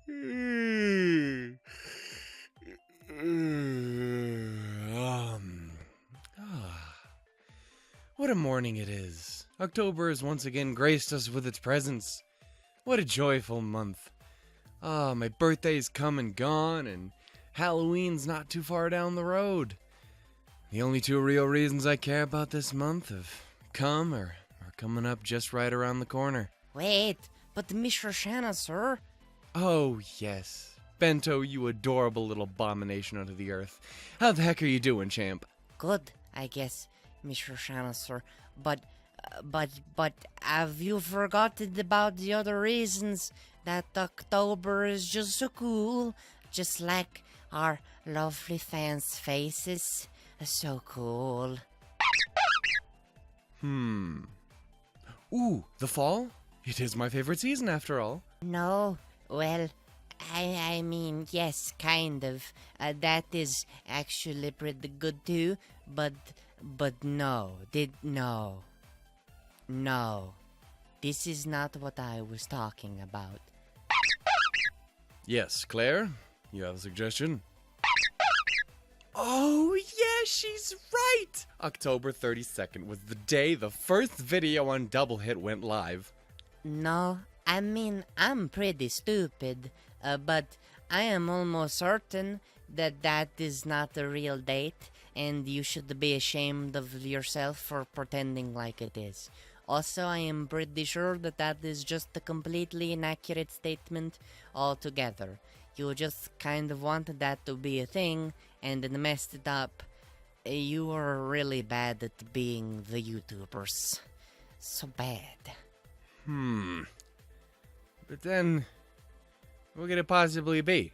What a morning it is. October has once again graced us with its presence. What a joyful month. My birthday's come and gone, and Halloween's not too far down the road. The only two real reasons I care about this month have come or are coming up just right around the corner. Wait, but Mr. Shanna, sir? Oh, yes. Bento, you adorable little abomination under the earth. How the heck are you doing, champ? Good, I guess, Mr. Shanna, sir. But have you forgotten about the other reasons that October is just so cool? Just like our lovely fans' faces. So cool. Ooh, the fall? It is my favorite season, after all. No, well, I mean, yes, kind of. That is actually pretty good too, but no. No. This is not what I was talking about. Yes, Claire, you have a suggestion? Oh, yeah, she's right! October 32nd was the day the first video on Double Hit went live. No, I mean, I'm pretty stupid, but I am almost certain that that is not a real date, and you should be ashamed of yourself for pretending like it is. Also, I am pretty sure that that is just a completely inaccurate statement altogether. You just kind of wanted that to be a thing, and then messed it up. You are really bad at being the YouTubers. So bad. But then, what could it possibly be?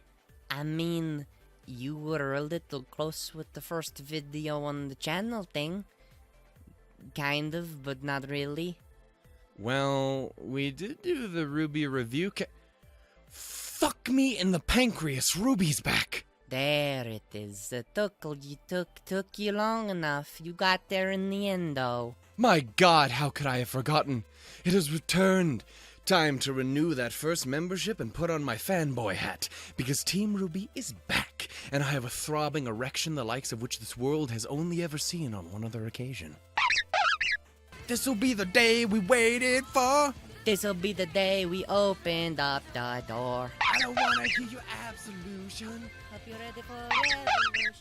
I mean, you were a little close with the first video on the channel thing. Kind of, but not really. Well, we did do the Ruby Review-Cap. Fuck me in the pancreas, Ruby's back! There it is. It took you long enough. You got there in the end, though. My God, how could I have forgotten? It has returned. Time to renew that first membership and put on my fanboy hat, because Team Ruby is back, and I have a throbbing erection the likes of which this world has only ever seen on one other occasion. This'll be the day we waited for. This'll be the day we opened up the door. I don't wanna hear your absolution. Hope you're ready for revolution.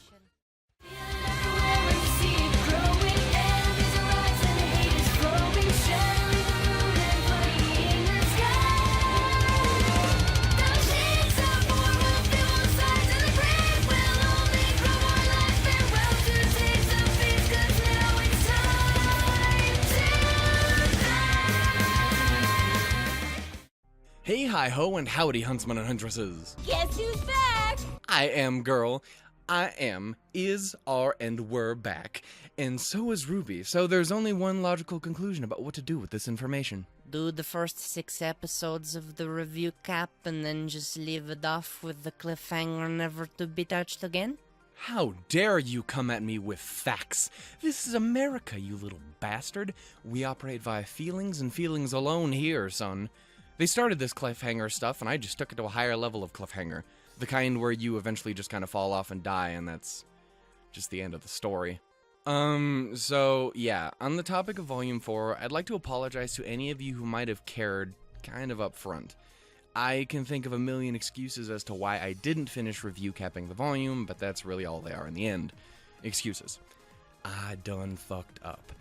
Hey, hi-ho, and howdy, huntsman and huntresses. Guess who's back? I am girl. I am, is, are, and were back. And so is Ruby, so there's only one logical conclusion about what to do with this information. Do the first 6 episodes of the review cap and then just leave it off with the cliffhanger never to be touched again? How dare you come at me with facts? This is America, you little bastard. We operate via feelings and feelings alone here, son. They started this cliffhanger stuff, and I just took it to a higher level of cliffhanger. The kind where you eventually just kind of fall off and die, and that's just the end of the story. So, yeah, on the topic of Volume 4, I'd like to apologize to any of you who might have cared kind of up front. I can think of a million excuses as to why I didn't finish review-capping the volume, but that's really all they are in the end. Excuses. I done fucked up.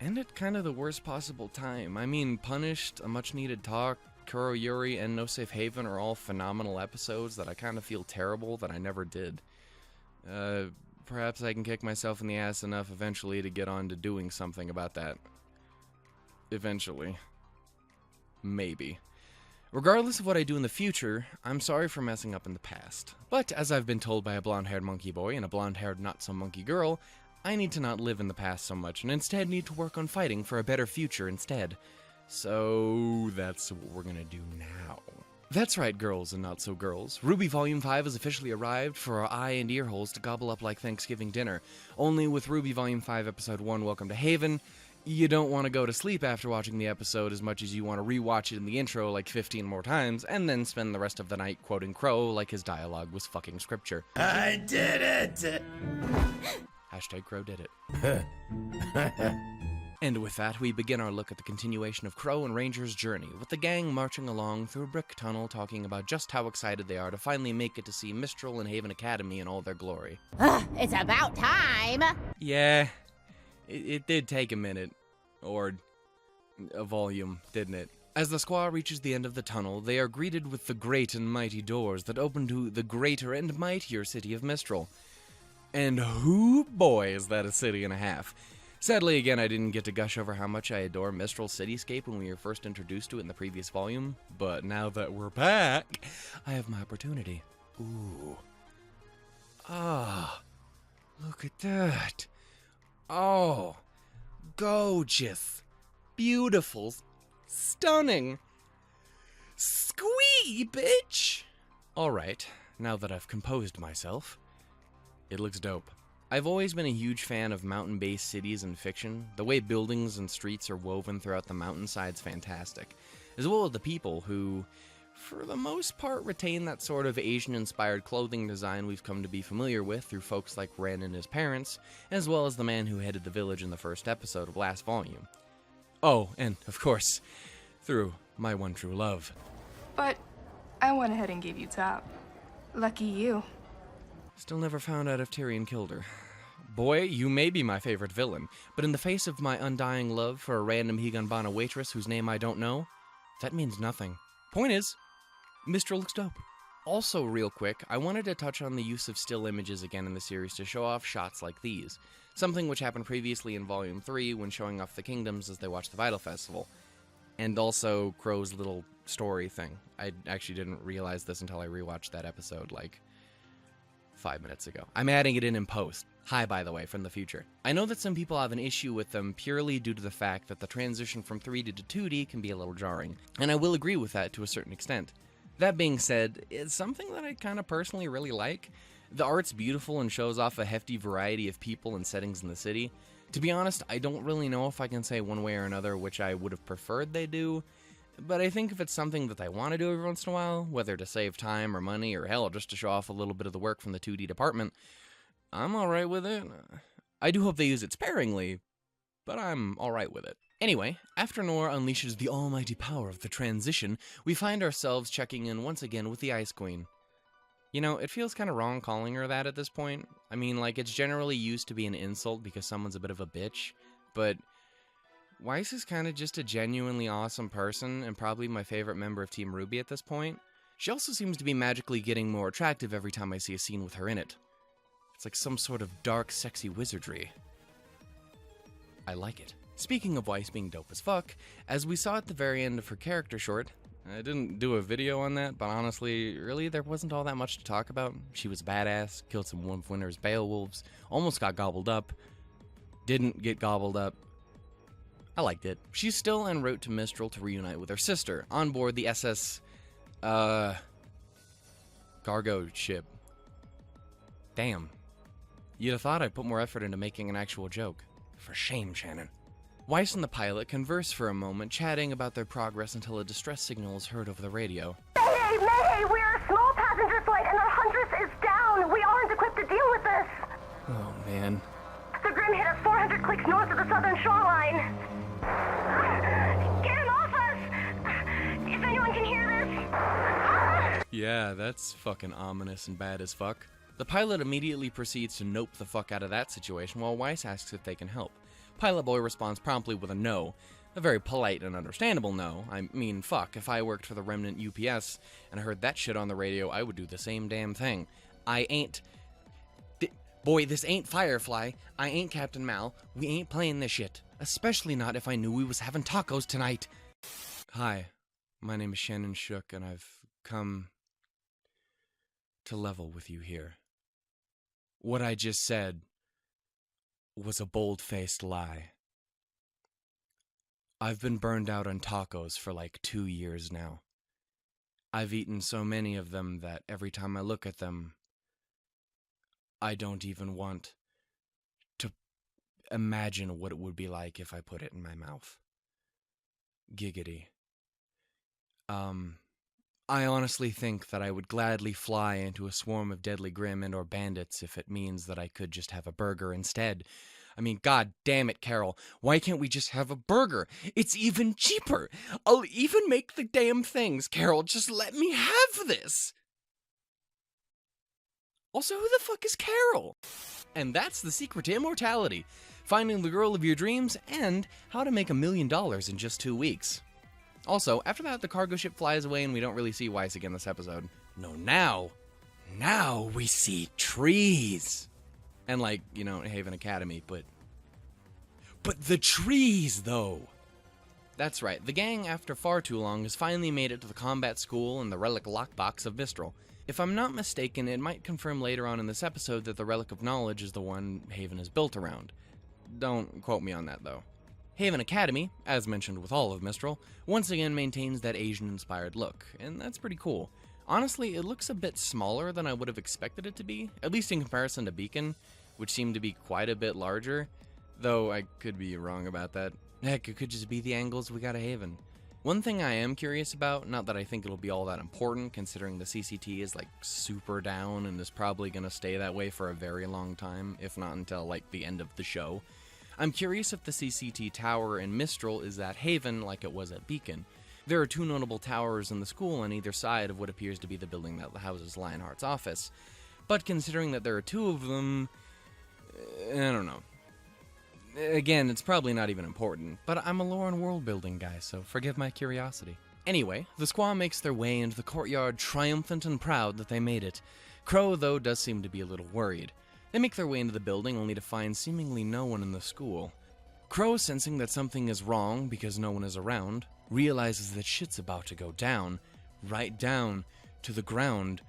And at kind of the worst possible time. I mean, Punished, A Much Needed Talk, Kuro Yuri, and No Safe Haven are all phenomenal episodes that I kind of feel terrible that I never did. Perhaps I can kick myself in the ass enough eventually to get on to doing something about that. Eventually. Maybe. Regardless of what I do in the future, I'm sorry for messing up in the past. But as I've been told by a blonde-haired monkey boy and a blonde-haired not-so-monkey girl, I need to not live in the past so much and instead need to work on fighting for a better future instead. So that's what we're gonna do now. That's right, girls and not-so-girls. RWBY Volume 5 has officially arrived for our eye and ear holes to gobble up like Thanksgiving dinner. Only with RWBY Volume 5 Episode 1, Welcome to Haven, You don't want to go to sleep after watching the episode as much as you want to rewatch it in the intro like 15 more times, and then spend the rest of the night quoting Crow like his dialogue was fucking scripture. I did it! Hashtag Crow did it. And with that, we begin our look at the continuation of Crow and Ranger's journey, with the gang marching along through a brick tunnel talking about just how excited they are to finally make it to see Mistral and Haven Academy in all their glory. It's about time! Yeah, it did take a minute. Or a volume, didn't it? As the squaw reaches the end of the tunnel, they are greeted with the great and mighty doors that open to the greater and mightier city of Mistral. And whoo boy, is that a city and a half. Sadly, again, I didn't get to gush over how much I adore Mistral's cityscape when we were first introduced to it in the previous volume, but now that we're back, I have my opportunity. Ooh. Ah, look at that. Oh, gorgeous, beautiful, stunning. Squee, bitch! Alright, now that I've composed myself, it looks dope. I've always been a huge fan of mountain-based cities in fiction. The way buildings and streets are woven throughout the mountainside's fantastic, as well as the people who, for the most part, retain that sort of Asian-inspired clothing design we've come to be familiar with through folks like Ren and his parents, as well as the man who headed the village in the first episode of last volume. Oh, and, of course, through my one true love. But I went ahead and gave you top. Lucky you. Still never found out if Tyrion killed her. Boy, you may be my favorite villain, but in the face of my undying love for a random Higanbana waitress whose name I don't know, that means nothing. Point is, Mistral looks dope. Also, real quick, I wanted to touch on the use of still images again in the series to show off shots like these, something which happened previously in Volume 3 when showing off the kingdoms as they watched the Vital Festival, and also Crow's little story thing. I actually didn't realize this until I rewatched that episode, like, 5 minutes ago. I'm adding it in post. Hi, by the way, from the future. I know that some people have an issue with them purely due to the fact that the transition from 3D to 2D can be a little jarring, and I will agree with that to a certain extent. That being said, it's something that I kind of personally really like. The art's beautiful and shows off a hefty variety of people and settings in the city. To be honest, I don't really know if I can say one way or another which I would have preferred they do, but I think if it's something that they want to do every once in a while, whether to save time or money or hell, just to show off a little bit of the work from the 2D department, I'm alright with it. I do hope they use it sparingly, but I'm alright with it. Anyway, after Nora unleashes the almighty power of the transition, we find ourselves checking in once again with the Ice Queen. You know, it feels kind of wrong calling her that at this point. I mean, like, it's generally used to be an insult because someone's a bit of a bitch, but Weiss is kind of just a genuinely awesome person and probably my favorite member of Team RWBY at this point. She also seems to be magically getting more attractive every time I see a scene with her in it. It's like some sort of dark, sexy wizardry. I like it. Speaking of Weiss being dope as fuck, as we saw at the very end of her character short, I didn't do a video on that, but honestly, really, there wasn't all that much to talk about. She was badass, killed some Wolfwinter's Beowulfs, almost got gobbled up, didn't get gobbled up. I liked it. She's still en route to Mistral to reunite with her sister, on board the SS, cargo ship. Damn. You'd have thought I'd put more effort into making an actual joke. For shame, Shannon. Weiss and the pilot converse for a moment, chatting about their progress until a distress signal is heard over the radio. Mayday! Mayday! We're a small passenger flight and our huntress is down! We aren't equipped to deal with this! Oh, man. The Grim hit us 400 clicks north of the southern shoreline. Get him off us! If anyone can hear this... Yeah, that's fucking ominous and bad as fuck. The pilot immediately proceeds to nope the fuck out of that situation while Weiss asks if they can help. Pilot Boy responds promptly with a no. A very polite and understandable no. I mean, fuck, if I worked for the Remnant UPS and heard that shit on the radio, I would do the same damn thing. I ain't... Boy, this ain't Firefly. I ain't Captain Mal. We ain't playing this shit. Especially not if I knew we was having tacos tonight. Hi, my name is Shannon Shook, and I've come to level with you here. What I just said was a bold-faced lie. I've been burned out on tacos for like 2 years now. I've eaten so many of them that every time I look at them, I don't even want to imagine what it would be like if I put it in my mouth. Giggity. I honestly think that I would gladly fly into a swarm of deadly grim and/or bandits if it means that I could just have a burger instead. I mean, god damn it, Carol. Why can't we just have a burger? It's even cheaper. I'll even make the damn things. Carol, just let me have this. Also, who the fuck is Carol? And that's the secret to immortality. Finding the girl of your dreams and how to make $1 million in just 2 weeks. Also, after that, the cargo ship flies away and we don't really see Weiss again this episode. No, now we see trees. And like, you know, Haven Academy, but the trees, though. That's right, the gang, after far too long, has finally made it to the combat school and the relic lockbox of Mistral. If I'm not mistaken, it might confirm later on in this episode that the Relic of Knowledge is the one Haven is built around. Don't quote me on that, though. Haven Academy, as mentioned with all of Mistral, once again maintains that Asian-inspired look, and that's pretty cool. Honestly, it looks a bit smaller than I would have expected it to be, at least in comparison to Beacon, which seemed to be quite a bit larger, though I could be wrong about that. Heck, it could just be the angles we got at Haven. One thing I am curious about, not that I think it'll be all that important, considering the CCT is like super down and is probably gonna stay that way for a very long time, if not until like the end of the show. I'm curious if the CCT tower in Mistral is at Haven like it was at Beacon. There are 2 notable towers in the school on either side of what appears to be the building that houses Lionheart's office. But considering that there are 2 of them, I don't know. Again, it's probably not even important, but I'm a lore and world building guy, so forgive my curiosity. Anyway, the squaw makes their way into the courtyard triumphant and proud that they made it. Crow, though, does seem to be a little worried. They make their way into the building only to find seemingly no one in the school. Crow, sensing that something is wrong because no one is around, realizes that shit's about to go down, right down to the ground,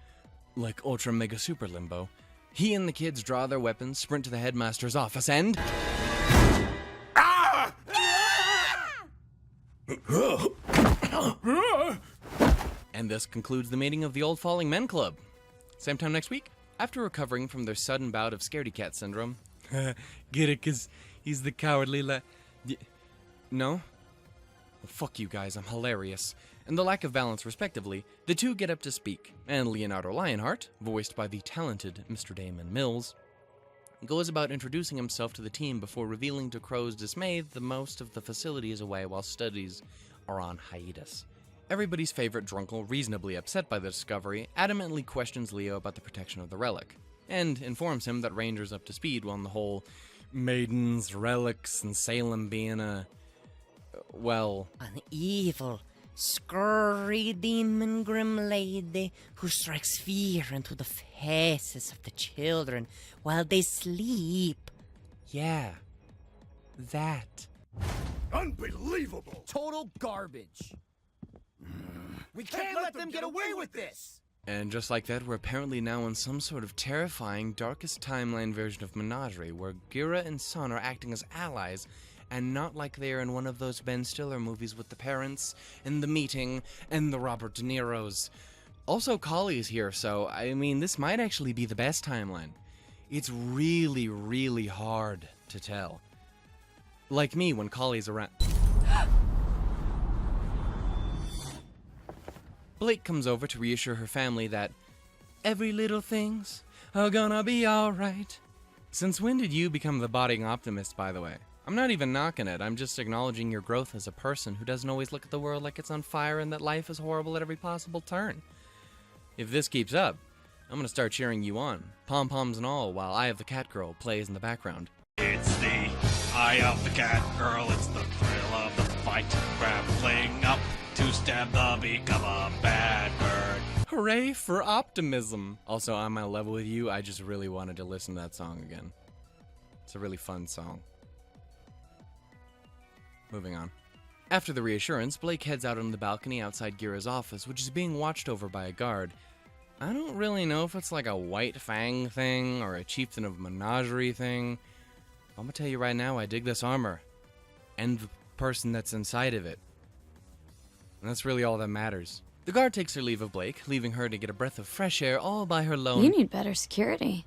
like Ultra Mega Super Limbo. He and the kids draw their weapons, sprint to the headmaster's office, and... And this concludes the meeting of the Old Falling Men Club. Same time next week. After recovering from their sudden bout of scaredy cat syndrome. Get it, 'cause he's the cowardly No? Well, fuck you guys, I'm hilarious. And the lack of balance respectively, the 2 get up to speak, and Leonardo Lionheart, voiced by the talented Mr. Damon Mills, goes about introducing himself to the team before revealing to Crow's dismay that most of the facility is away while studies are on hiatus. Everybody's favorite Drunkle, reasonably upset by the discovery, adamantly questions Leo about the protection of the relic, and informs him that Ranger's up to speed on the whole maidens, relics, and Salem being an evil, scurry demon grim lady who strikes fear into the faces of the children while they sleep. Yeah, that. Unbelievable! Total garbage. We can't let them get away with this! And just like that, we're apparently now in some sort of terrifying, darkest timeline version of Menagerie, where Gira and Son are acting as allies, and not like they are in one of those Ben Stiller movies with the parents, and the meeting, and the Robert De Niro's. Also, Kali is here, so, I mean, this might actually be the best timeline. It's really, really hard to tell. Like me when Kali's around. Blake comes over to reassure her family that every little thing's gonna be alright. Since when did you become the budding optimist, by the way? I'm not even knocking it, I'm just acknowledging your growth as a person who doesn't always look at the world like it's on fire and that life is horrible at every possible turn. If this keeps up, I'm gonna start cheering you on, pom-poms and all, while Eye of the Cat Girl plays in the background. It's the Eye of the Cat Girl, it's the thrill of the fight, grappling up to stab the beak of a bad bird. Hooray for optimism! Also, on my level with you, I just really wanted to listen to that song again. It's a really fun song. Moving on. After the reassurance, Blake heads out on the balcony outside Gira's office, which is being watched over by a guard. I don't really know if it's like a White Fang thing or a Chieftain of Menagerie thing. I'm gonna tell you right now, I dig this armor. And the person that's inside of it. And that's really all that matters. The guard takes her leave of Blake, leaving her to get a breath of fresh air all by her lone. You need better security.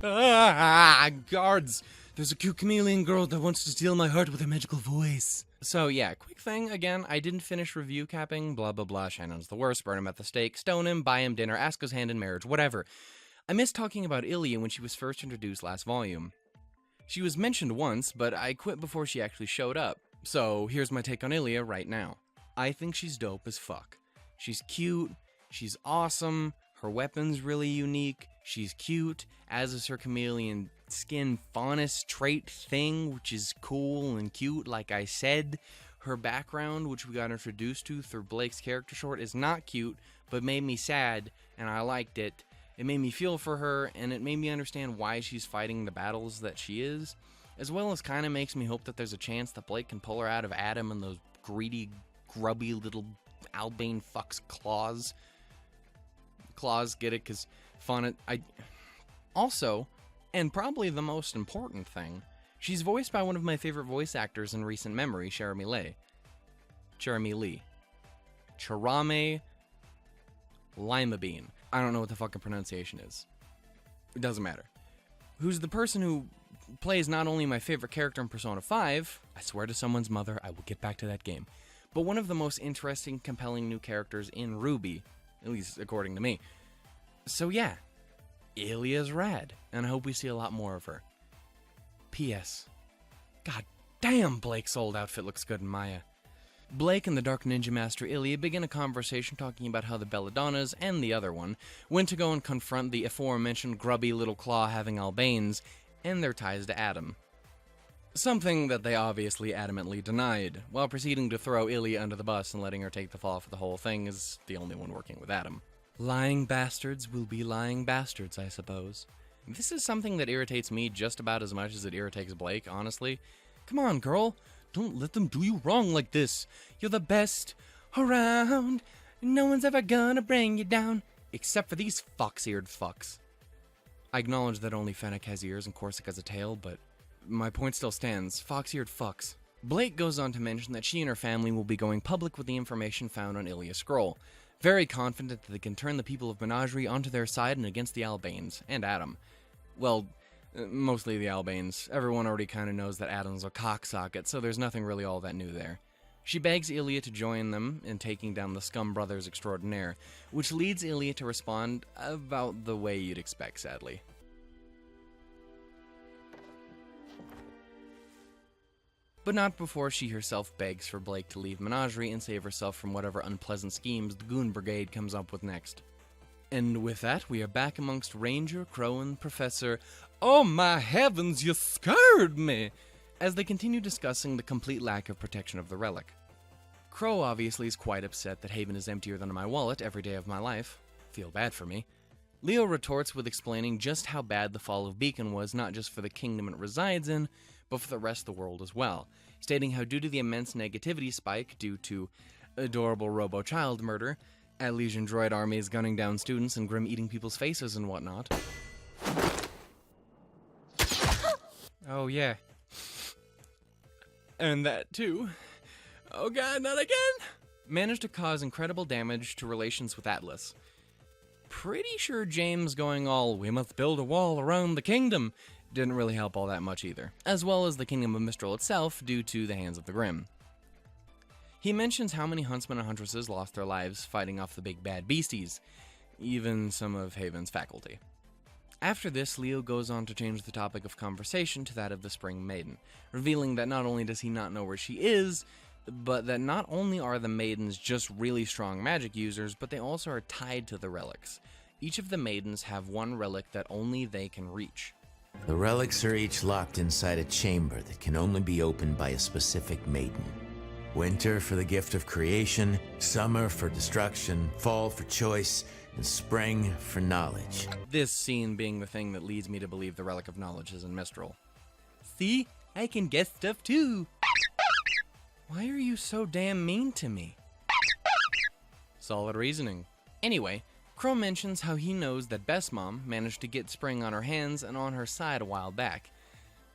Ah, guards! There's a cute chameleon girl that wants to steal my heart with her magical voice. So yeah, quick thing, again, I didn't finish review capping, blah blah blah, Shannon's the worst, burn him at the stake, stone him, buy him dinner, ask his hand in marriage, whatever. I missed talking about Ilya when she was first introduced last volume. She was mentioned once, but I quit before she actually showed up. So here's my take on Ilya right now. I think she's dope as fuck. She's cute, she's awesome, her weapon's really unique, she's cute, as is her chameleon skin faunus trait thing, which is cool and cute, like I said. Her background, which we got introduced to through Blake's character short, is not cute, but made me sad, and I liked it. It made me feel for her, and it made me understand why she's fighting the battles that she is, as well as kind of makes me hope that there's a chance that Blake can pull her out of Adam and those greedy, grubby little Albane fucks claws. Claws, get it? Because fauna... Also, and probably the most important thing, she's voiced by one of my favorite voice actors in recent memory, Cherami Lee. Charame Lima Bean. I don't know what the fucking pronunciation is. It doesn't matter. Who's the person who plays not only my favorite character in Persona 5, I swear to someone's mother, I will get back to that game, but one of the most interesting, compelling new characters in RWBY, at least according to me. So yeah, Ilya's rad, and I hope we see a lot more of her. P.S. God damn, Blake's old outfit looks good in Maya. Blake and the Dark Ninja Master Ilya begin a conversation talking about how the Belladonnas and the other one went to go and confront the aforementioned grubby little claw-having Albanes and their ties to Adam. Something that they obviously adamantly denied, while proceeding to throw Ilya under the bus and letting her take the fall for the whole thing as the only one working with Adam. Lying bastards will be lying bastards, I suppose. This is something that irritates me just about as much as it irritates Blake, honestly. Come on, girl. Don't let them do you wrong like this. You're the best around. No one's ever gonna bring you down. Except for these fox-eared fucks. I acknowledge that only Fennec has ears and Corsic has a tail, but my point still stands. Fox-eared fucks. Blake goes on to mention that she and her family will be going public with the information found on Ilya's scroll. Very confident that they can turn the people of Menagerie onto their side and against the Albanes, and Adam. Well, mostly the Albanes. Everyone already kind of knows that Adam's a cocksocket, so there's nothing really all that new there. She begs Ilya to join them in taking down the Scum Brothers extraordinaire, which leads Ilya to respond about the way you'd expect, sadly. But not before she herself begs for Blake to leave Menagerie and save herself from whatever unpleasant schemes the Goon Brigade comes up with next. And with that, we are back amongst Ranger, Crow, and Professor... Oh my heavens, you scared me! As they continue discussing the complete lack of protection of the relic. Crow obviously is quite upset that Haven is emptier than my wallet every day of my life. Feel bad for me. Leo retorts with explaining just how bad the fall of Beacon was, not just for the kingdom it resides in, but for the rest of the world as well, stating how due to the immense negativity spike due to adorable robo-child murder, Legion droid armies gunning down students and Grim eating people's faces and whatnot. Oh yeah. And that too. Oh god, not again! Managed to cause incredible damage to relations with Atlas. Pretty sure James going all, we must build a wall around the kingdom, didn't really help all that much either, as well as the kingdom of Mistral itself due to the hands of the Grim. He mentions how many huntsmen and huntresses lost their lives fighting off the big bad beasties, even some of Haven's faculty. After this, Leo goes on to change the topic of conversation to that of the Spring Maiden, revealing that not only does he not know where she is, but that not only are the maidens just really strong magic users, but they also are tied to the relics. Each of the maidens have one relic that only they can reach. The relics are each locked inside a chamber that can only be opened by a specific maiden. Winter for the gift of creation, summer for destruction, fall for choice, and spring for knowledge. This scene being the thing that leads me to believe the Relic of Knowledge is in Mistral. See? I can guess stuff too! Why are you so damn mean to me? Solid reasoning. Anyway, Crow mentions how he knows that Best Mom managed to get Spring on her hands and on her side a while back.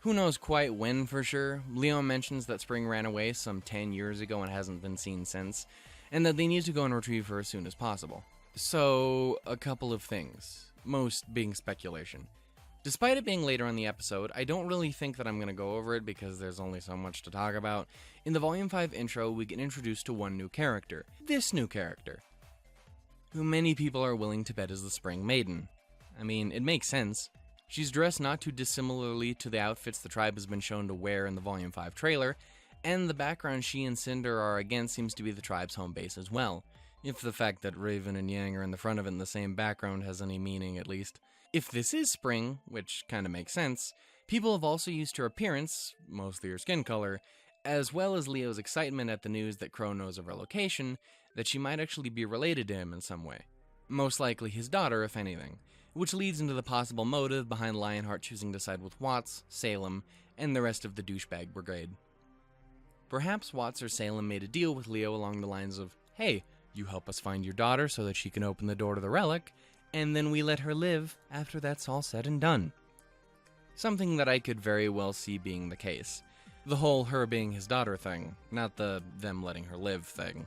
Who knows quite when for sure. Leo mentions that Spring ran away some 10 years ago and hasn't been seen since, and that they need to go and retrieve her as soon as possible. So, a couple of things, most being speculation. Despite it being later in the episode, I don't really think that I'm going to go over it because there's only so much to talk about. In the Volume 5 intro, we get introduced to one new character. This new character, who many people are willing to bet is the Spring Maiden. I mean, it makes sense. She's dressed not too dissimilarly to the outfits the tribe has been shown to wear in the Volume 5 trailer, and the background she and Cinder are against seems to be the tribe's home base as well. If the fact that Raven and Yang are in the front of it in the same background has any meaning, at least. If this is Spring, which kinda makes sense, people have also used her appearance, mostly her skin color, as well as Leo's excitement at the news that Crow knows of her location, that she might actually be related to him in some way. Most likely his daughter, if anything, which leads into the possible motive behind Lionheart choosing to side with Watts, Salem, and the rest of the douchebag brigade. Perhaps Watts or Salem made a deal with Leo along the lines of, hey, you help us find your daughter so that she can open the door to the relic, and then we let her live after that's all said and done. Something that I could very well see being the case. The whole her being his daughter thing, not the them letting her live thing.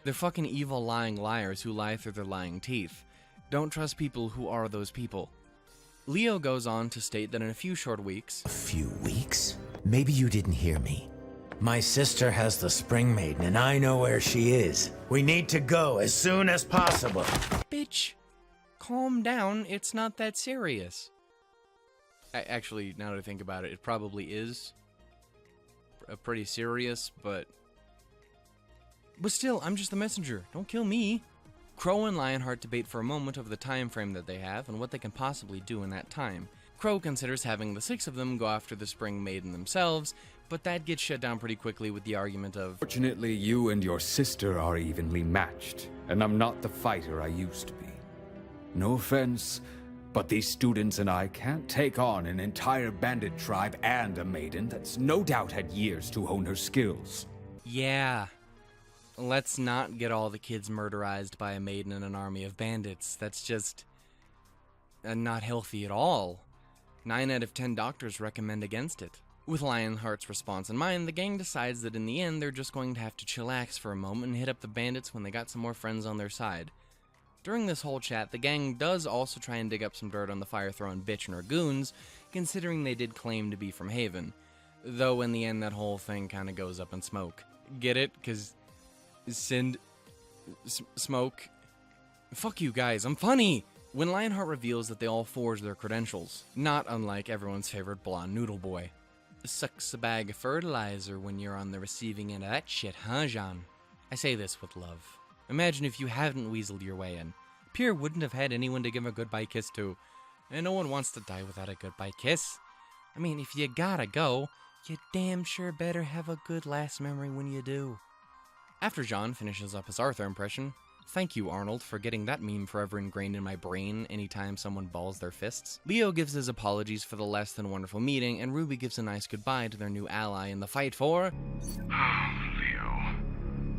They're fucking evil lying liars who lie through their lying teeth. Don't trust people who are those people. Leo goes on to state that in a few short weeks... A few weeks? Maybe you didn't hear me. My sister has the Spring Maiden, and I know where she is. We need to go as soon as possible. Bitch, calm down, it's not that serious. Actually, now that I think about it, it probably is pretty serious, but still, I'm just the messenger. Don't kill me. Crow and Lionheart debate for a moment over the time frame that they have and what they can possibly do in that time. Crow considers having the 6 of them go after the Spring Maiden themselves, but that gets shut down pretty quickly with the argument of, fortunately, you and your sister are evenly matched, and I'm not the fighter I used to be. No offense, but these students and I can't take on an entire bandit tribe and a maiden that's no doubt had years to hone her skills. yeah, let's not get all the kids murderized by a maiden and an army of bandits. That's just not healthy at all. 9 out of 10 doctors recommend against it. With Lionheart's response in mind, the gang decides that in the end they're just going to have to chillax for a moment and hit up the bandits when they got some more friends on their side. During this whole chat, the gang does also try and dig up some dirt on the fire-throwing bitch and her goons, considering they did claim to be from Haven. Though in the end that whole thing kinda goes up in smoke. Get it? 'Cause smoke. Fuck you guys, I'm funny! When Lionheart reveals that they all forged their credentials, not unlike everyone's favorite blonde noodle boy. Sucks a bag of fertilizer when you're on the receiving end of that shit, huh, Jean? I say this with love. Imagine if you hadn't weaseled your way in. Pierre wouldn't have had anyone to give a goodbye kiss to. And no one wants to die without a goodbye kiss. I mean, if you gotta go, you damn sure better have a good last memory when you do. After Jean finishes up his Arthur impression, thank you, Arnold, for getting that meme forever ingrained in my brain anytime someone balls their fists. Leo gives his apologies for the less than wonderful meeting, and Ruby gives a nice goodbye to their new ally in the fight for... Leo,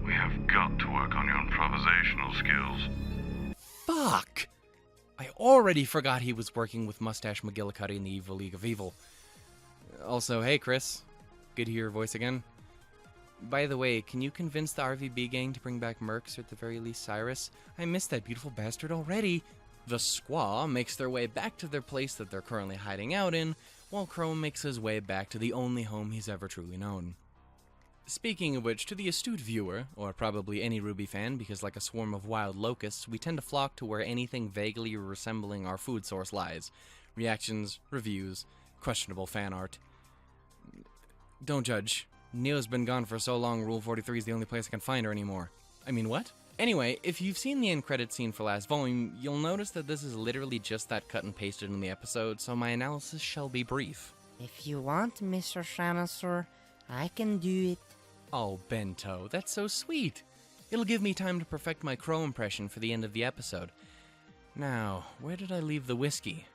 we have got to work on your improvisational skills. Fuck! I already forgot he was working with Mustache McGillicuddy in the Evil League of Evil. Also, hey Chris, good to hear your voice again. By the way, can you convince the RVB gang to bring back Mercs, or at the very least Cyrus? I missed that beautiful bastard already. The squaw makes their way back to their place that they're currently hiding out in, while Crow makes his way back to the only home he's ever truly known. Speaking of which, to the astute viewer, or probably any RWBY fan, because like a swarm of wild locusts, we tend to flock to where anything vaguely resembling our food source lies. Reactions, reviews, questionable fan art. Don't judge. Neo's been gone for so long, Rule 43 is the only place I can find her anymore. I mean, what? Anyway, if you've seen the end credits scene for last volume, you'll notice that this is literally just that cut and pasted in the episode, so my analysis shall be brief. If you want, Mr. Shanasaur, I can do it. Oh, Bento, that's so sweet. It'll give me time to perfect my Crow impression for the end of the episode. Now, where did I leave the whiskey?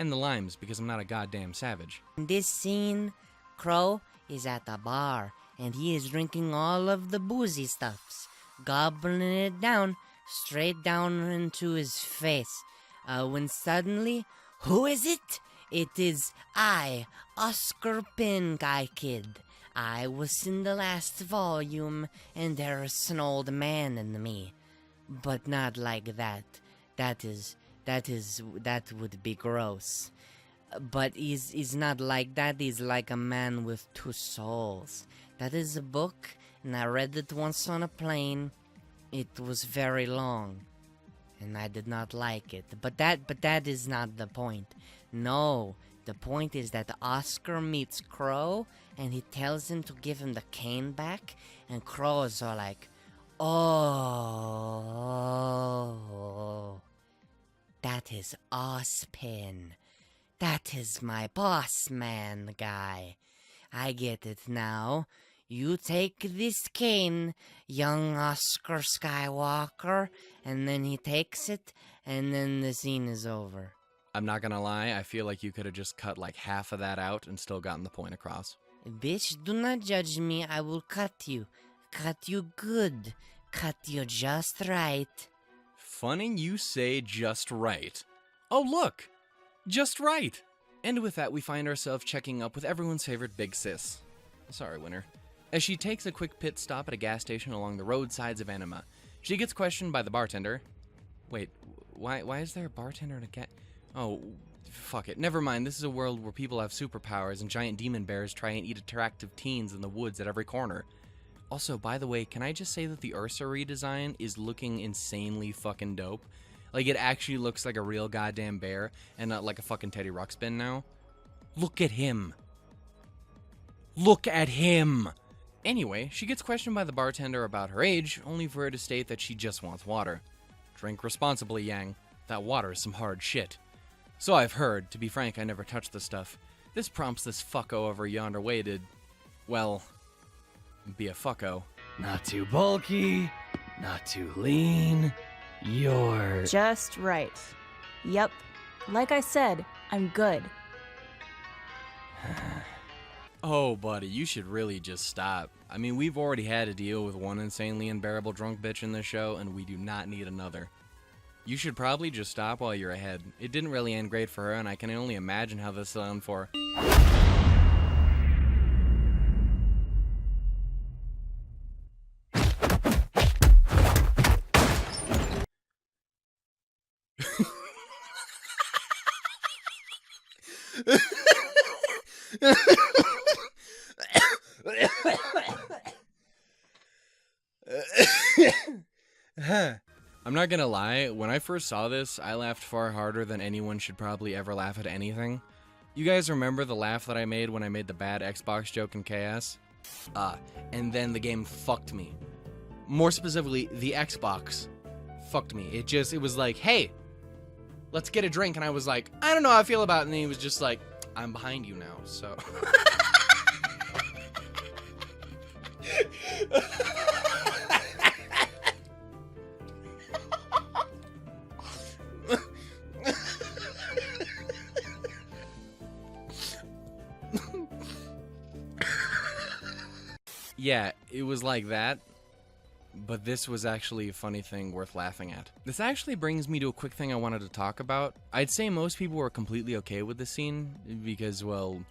And the limes, because I'm not a goddamn savage. In this scene, Crow is at a bar, and he is drinking all of the boozy stuffs, gobbling it down, straight down into his face, when suddenly, who is it? It is I, Oscar Pink Eye Kid. I was in the last volume, and there's an old man in me. But not like that. That would be gross. But he's not like that. He's like a man with two souls. That is a book, and I read it once on a plane. It was very long, and I did not like it. But that is not the point. No, the point is that Oscar meets Crow, and he tells him to give him the cane back, and Crow is all like, "Oh, that is Ozpin. That is my boss man guy. I get it now. You take this cane, young Oscar Skywalker," and then he takes it, and then the scene is over. I'm not gonna lie, I feel like you could have just cut like half of that out and still gotten the point across. Bitch, do not judge me. I will cut you. Cut you good. Cut you just right. Funny you say just right. Oh, look! Just right! And with that, we find ourselves checking up with everyone's favorite big sis. Sorry, Winter. As she takes a quick pit stop at a gas station along the roadsides of Anima, she gets questioned by the bartender. Wait, why is there a bartender in a gas... Oh, fuck it. Never mind, this is a world where people have superpowers and giant demon bears try and eat attractive teens in the woods at every corner. Also, by the way, can I just say that the Ursa redesign is looking insanely fucking dope? Like, it actually looks like a real goddamn bear and not like a fucking Teddy Ruxpin now. Look at him. Look at him! Anyway, she gets questioned by the bartender about her age, only for her to state that she just wants water. Drink responsibly, Yang. That water is some hard shit. So I've heard. To be frank, I never touched the stuff. This prompts this fucko over yonder way to, well, be a fucko. Not too bulky, not too lean. You're just right. Yep. Like I said, I'm good. Oh, buddy, you should really just stop. I mean, we've already had to deal with one insanely unbearable drunk bitch in this show, and we do not need another. You should probably just stop while you're ahead. It didn't really end great for her, and I can only imagine how this will end for... I'm not gonna lie, when I first saw this, I laughed far harder than anyone should probably ever laugh at anything. You guys remember the laugh that I made when I made the bad Xbox joke in Chaos? And then the game fucked me. More specifically, the Xbox fucked me. It was like, hey, let's get a drink, and I was like, I don't know how I feel about it, and then he was just like, I'm behind you now, so... Yeah, it was like that, but this was actually a funny thing worth laughing at. This actually brings me to a quick thing I wanted to talk about. I'd say most people were completely okay with this scene, because, well,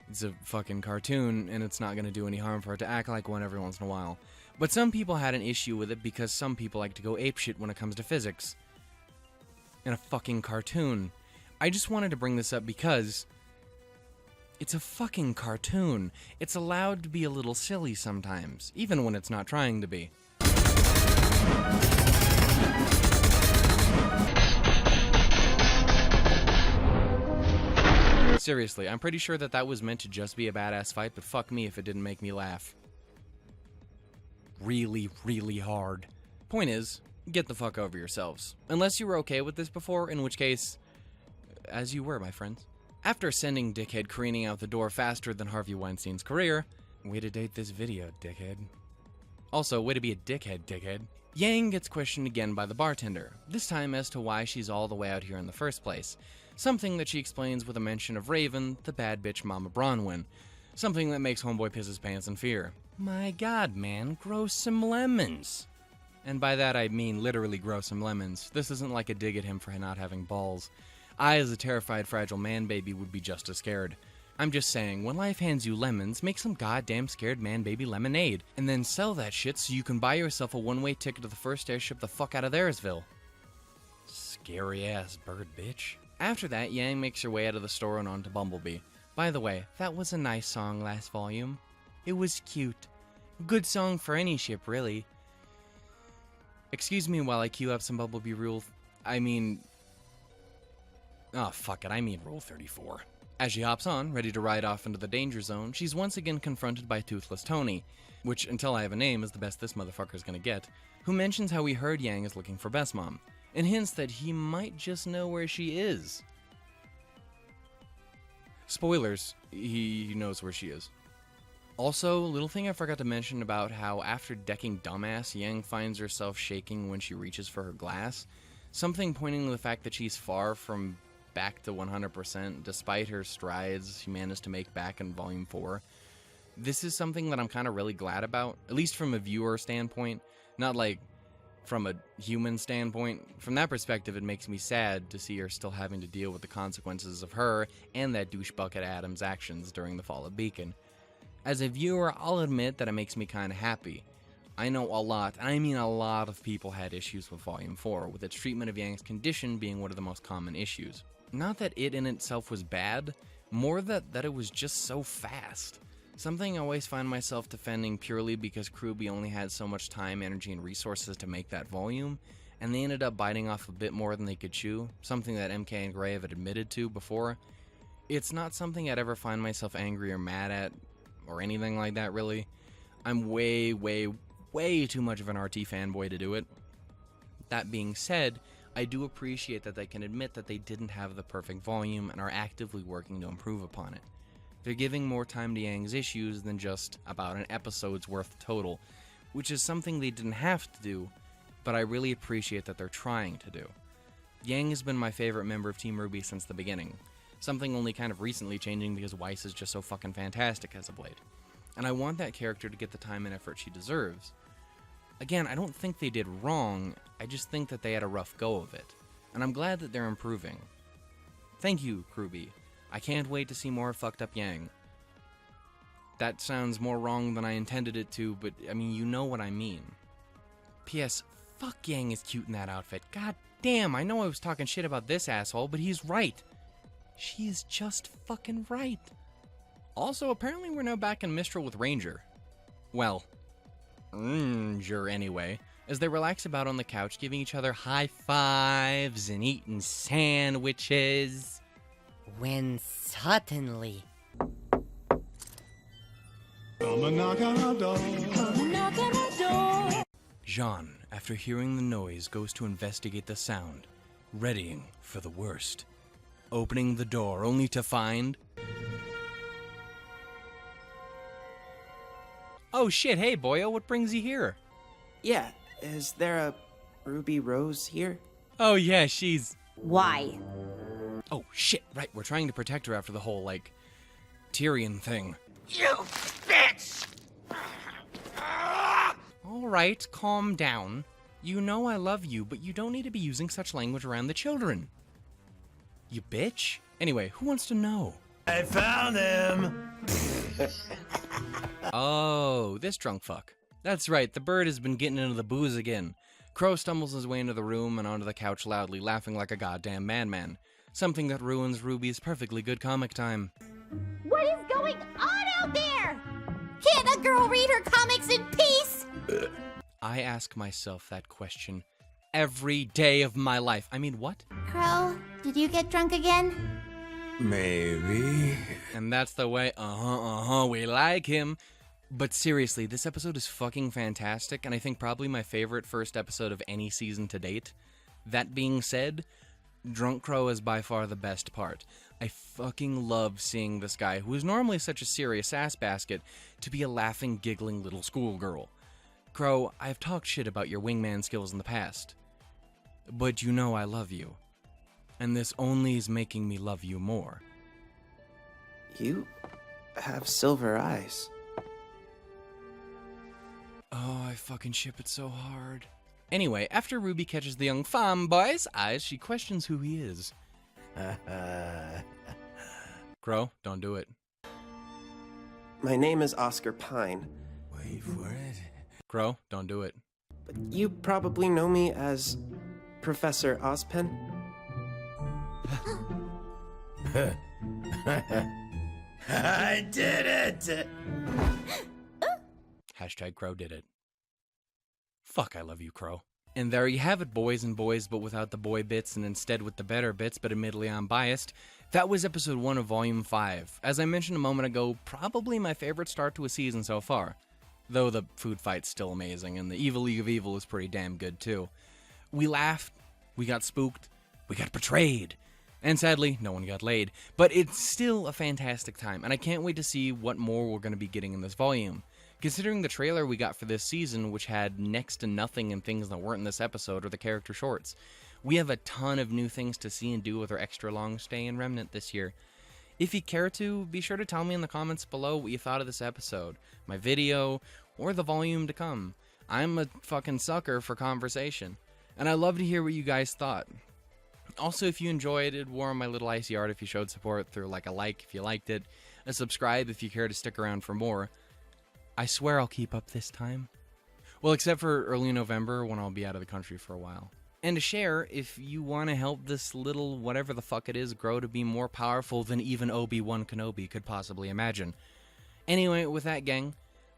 it's a fucking cartoon, and it's not gonna do any harm for it to act like one every once in a while. But some people had an issue with it because some people like to go apeshit when it comes to physics. In a fucking cartoon. I just wanted to bring this up because... it's a fucking cartoon. It's allowed to be a little silly sometimes, even when it's not trying to be. Seriously, I'm pretty sure that was meant to just be a badass fight, but fuck me if it didn't make me laugh. Really, really hard. Point is, get the fuck over yourselves. Unless you were okay with this before, in which case, as you were, my friends. After sending Dickhead careening out the door faster than Harvey Weinstein's career, way to date this video, dickhead. Also, way to be a dickhead, dickhead. Yang gets questioned again by the bartender, this time as to why she's all the way out here in the first place. Something that she explains with a mention of Raven, the bad bitch Mama Bronwyn. Something that makes Homeboy piss his pants in fear. My god, man, grow some lemons. And by that I mean literally grow some lemons. This isn't like a dig at him for not having balls. I, as a terrified, fragile man-baby, would be just as scared. I'm just saying, when life hands you lemons, make some goddamn scared man-baby lemonade, and then sell that shit so you can buy yourself a one-way ticket to the first airship the fuck out of Theresville. Scary-ass bird bitch. After that, Yang makes her way out of the store and onto Bumblebee. By the way, that was a nice song last volume. It was cute. Good song for any ship, really. Excuse me while I queue up some Bumblebee rule... Oh, fuck it, I mean Rule 34. As she hops on, ready to ride off into the danger zone, she's once again confronted by Toothless Tony, which, until I have a name, is the best this motherfucker's gonna get, who mentions how he heard Yang is looking for Best Mom, and hints that he might just know where she is. Spoilers, he knows where she is. Also, little thing I forgot to mention about how after decking Dumbass, Yang finds herself shaking when she reaches for her glass, something pointing to the fact that she's far from back to 100%, despite her strides she managed to make back in Volume 4. This is something that I'm kind of really glad about, at least from a viewer standpoint, not like from a human standpoint. From that perspective, it makes me sad to see her still having to deal with the consequences of her and that douchebucket Adam's actions during the fall of Beacon. As a viewer, I'll admit that it makes me kind of happy. I know a lot, and I mean a lot of people had issues with Volume 4, with its treatment of Yang's condition being one of the most common issues. Not that it in itself was bad, more that it was just so fast. Something I always find myself defending purely because RWBY only had so much time, energy, and resources to make that volume, and they ended up biting off a bit more than they could chew, something that MK and Gray have admitted to before. It's not something I'd ever find myself angry or mad at, or anything like that, really. I'm way, way, way too much of an RT fanboy to do it. That being said, I do appreciate that they can admit that they didn't have the perfect volume and are actively working to improve upon it. They're giving more time to Yang's issues than just about an episode's worth total, which is something they didn't have to do, but I really appreciate that they're trying to do. Yang has been my favorite member of Team RWBY since the beginning, something only kind of recently changing because Weiss is just so fucking fantastic as of late. And I want that character to get the time and effort she deserves. Again, I don't think they did wrong, I just think that they had a rough go of it, and I'm glad that they're improving. Thank you, RWBY. I can't wait to see more fucked up Yang. That sounds more wrong than I intended it to, but I mean, you know what I mean. P.S. Fuck Yang is cute in that outfit. God damn, I know I was talking shit about this asshole, but he's right. She is just fucking right. Also, apparently we're now back in Mistral with Ranger. Well, Ranger anyway, as they relax about on the couch, giving each other high fives and eating sandwiches. When suddenly... Come and knock on our door. Come and knock on our door. Jean, after hearing the noise, goes to investigate the sound, readying for the worst. Opening the door only to find... Oh shit, hey boyo, what brings you here? Yeah, is there a Ruby Rose here? Oh yeah, she's... Why? Oh shit, right, we're trying to protect her after the whole, like, Tyrion thing. You bitch! Alright, calm down. You know I love you, but you don't need to be using such language around the children. You bitch? Anyway, who wants to know? I found him! Oh, this drunk fuck. That's right, the bird has been getting into the booze again. Crow stumbles his way into the room and onto the couch loudly, laughing like a goddamn madman. Something that ruins Ruby's perfectly good comic time. What is going on out there? Can't a girl read her comics in peace? I ask myself that question every day of my life. I mean, what? Crow, did you get drunk again? Maybe. And that's the way, we like him. But seriously, this episode is fucking fantastic, and I think probably my favorite first episode of any season to date. That being said, Drunk Crow is by far the best part. I fucking love seeing this guy, who is normally such a serious ass basket, to be a laughing, giggling little schoolgirl. Crow, I've talked shit about your wingman skills in the past, but you know I love you. And this only is making me love you more. You have silver eyes. Oh, I fucking ship it so hard. Anyway, after Ruby catches the young fanboy's eyes, she questions who he is. Crow, don't do it. My name is Oscar Pine. Wait for it. Crow, don't do it. But you probably know me as Professor Ozpen. I did it! Hashtag Crow did it. Fuck, I love you, Crow. And there you have it, boys and boys, but without the boy bits and instead with the better bits, but admittedly I'm biased. That was episode 1 of Volume 5. As I mentioned a moment ago, probably my favorite start to a season so far. Though the food fight's still amazing, and the Evil League of Evil is pretty damn good too. We laughed, we got spooked, we got betrayed, and sadly, no one got laid. But it's still a fantastic time, and I can't wait to see what more we're going to be getting in this volume. Considering the trailer we got for this season, which had next to nothing and things that weren't in this episode or the character shorts, we have a ton of new things to see and do with our extra long stay in Remnant this year. If you care to, be sure to tell me in the comments below what you thought of this episode, my video, or the volume to come. I'm a fucking sucker for conversation, and I love to hear what you guys thought. Also, if you enjoyed it, warm my little icy art if you showed support through like a like if you liked it, a subscribe if you care to stick around for more. I swear I'll keep up this time. Well, except for early November when I'll be out of the country for a while. And to share if you want to help this little whatever the fuck it is grow to be more powerful than even Obi-Wan Kenobi could possibly imagine. Anyway, with that, gang,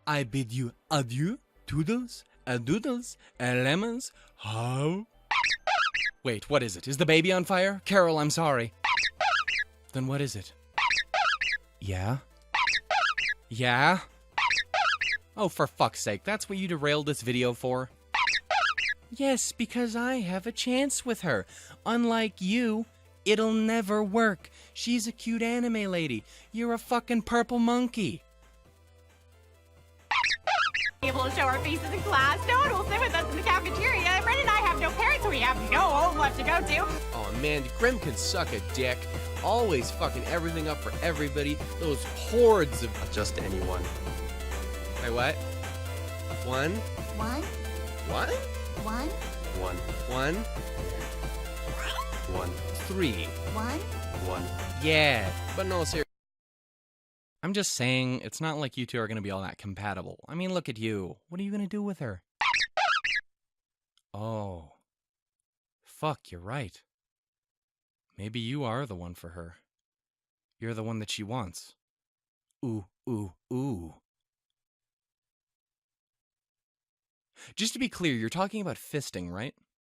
I bid you adieu, toodles, and doodles, and lemons. How? Wait, what is it? Is the baby on fire? Carol, I'm sorry. Then what is it? Yeah? Yeah? Oh, for fuck's sake, that's what you derailed this video for? Yes, because I have a chance with her. Unlike you, it'll never work. She's a cute anime lady. You're a fucking purple monkey. Able to show our faces in class. No one will sit with us in the cafeteria. Ren and I have no parents, so we have no home left to go to. Oh man, Grim can suck a dick. Always fucking everything up for everybody. Those hordes of just anyone. Wait, what? One? One, What? one, One. One. 3. one. One. Yeah, but no, seriously. I'm just saying, it's not like you two are gonna be all that compatible. I mean, look at you. What are you gonna do with her? Oh. Fuck, you're right. Maybe you are the one for her. You're the one that she wants. Ooh, ooh, ooh. Just to be clear, you're talking about fisting, right?